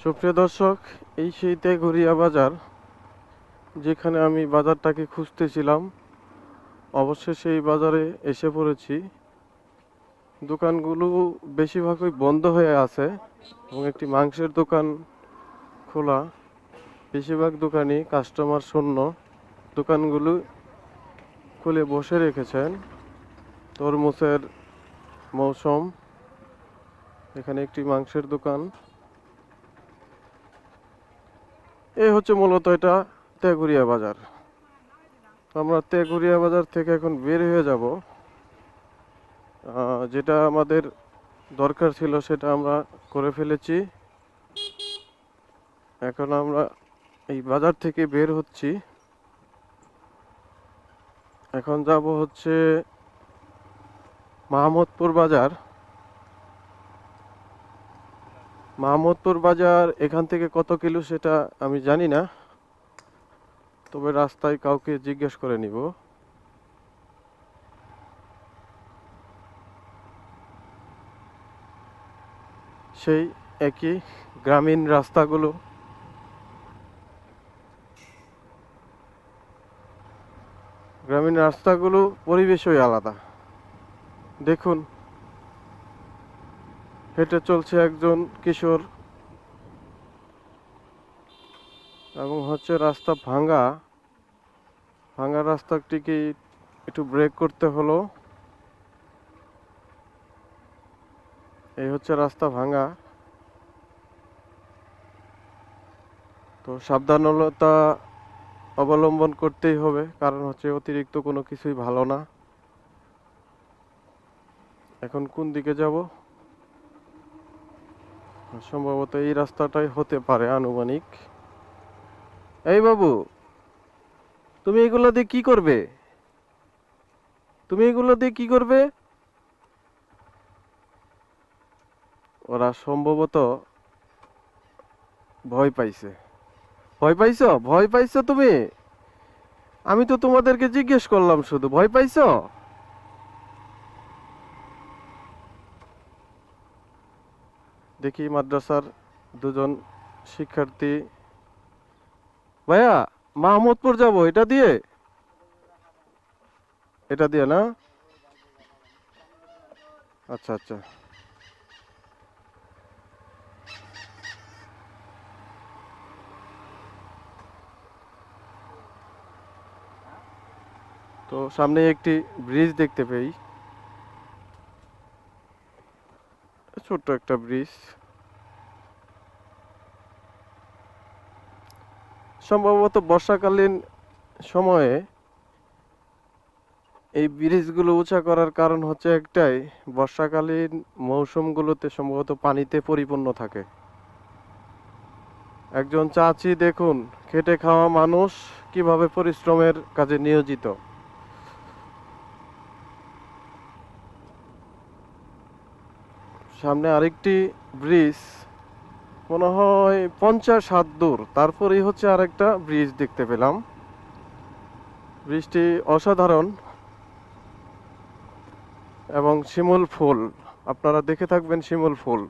সুপ্রিয় দর্শক, এই সেই তেঘরিয়া বাজার, যেখানে আমি বাজারটাকে খুঁজতেছিলাম। অবশেষে এই বাজারে এসে পড়েছি। দোকানগুলো বেশিরভাগই বন্ধ হয়ে আছে এবং একটি মাংসের দোকান খোলা। বেশিরভাগ দোকানই কাস্টমার শূন্য। দোকানগুলো খুলে বসে রেখেছেন। তরমুজের মৌসুম। এখানে একটি মাংসের দোকান। এই হচ্ছে মূলত এটা তেঘরিয়া বাজার। আমরা তেঘরিয়া বাজার থেকে এখন বের হয়ে যাব। যেটা আমাদের দরকার ছিল সেটা আমরা করে ফেলেছি। এখন আমরা এই বাজার থেকে বের হচ্ছি। এখন যাব হচ্ছে মাহমুদপুর বাজার। মাহমুদপুর বাজার এখান থেকে কত কিলো সেটা আমি জানি না, তবে রাস্তায় কাউকে জিজ্ঞেস করে নিব। সেই একই গ্রামীণ রাস্তাগুলো। গ্রামীণ রাস্তাগুলো পরিবেশই আলাদা। দেখুন, হেঁটে চলছে একজন কিশোর এবং হচ্ছে রাস্তা ভাঙা। ভাঙা রাস্তাটিকে একটু ব্রেক করতে হলো। এই হচ্ছে রাস্তা ভাঙা। তো সাবধানতা অবলম্বন করতেই হবে, কারণ হচ্ছে অতিরিক্ত কোনো কিছুই ভালো না। এখন কোন দিকে যাব? সম্ভবত এই রাস্তাটাই হতে পারে আনুমানিক। এই বাবু, তুমি এগুলো দিয়ে কি করবে? তুমি এগুলো দিয়ে কি করবে? ওরা সম্ভবত ভয় পাইছে। ভয় পাইছো? ভয় পাইছো তুমি? আমি তো তোমাদেরকে জিজ্ঞেস করলাম, শুধু ভয় পাইছো? দেখি মাদ্রাসার দুজন শিক্ষার্থী। ভাইয়া, মাহমুদপুর যাব এটা দিয়ে? এটা দিয়ে না? আচ্ছা আচ্ছা। তো সামনে একটি ব্রিজ দেখতে পেই, ছোট্ট একটা ব্রিজ। সম্ভবত বর্ষাকালীন সময়ে এই ব্রিজগুলো উঁচা করার কারণ হচ্ছে একটাই, বর্ষাকালীন মৌসুমগুলোতে সম্ভবত পানিতে পরিপূর্ণ থাকে। একজন চাচি দেখুন, খেটে খাওয়া মানুষ কিভাবে পরিশ্রমের কাজে নিয়োজিত। সামনে আরেকটি ব্রিজ, মনে হয় 50 হাত দূর, তারপরেই হচ্ছে আরেকটা ব্রিজ দেখতে পেলাম। ব্রিজটি অসাধারণ এবং শিমুল ফুল, আপনারা দেখে থাকবেন শিমুল ফুল।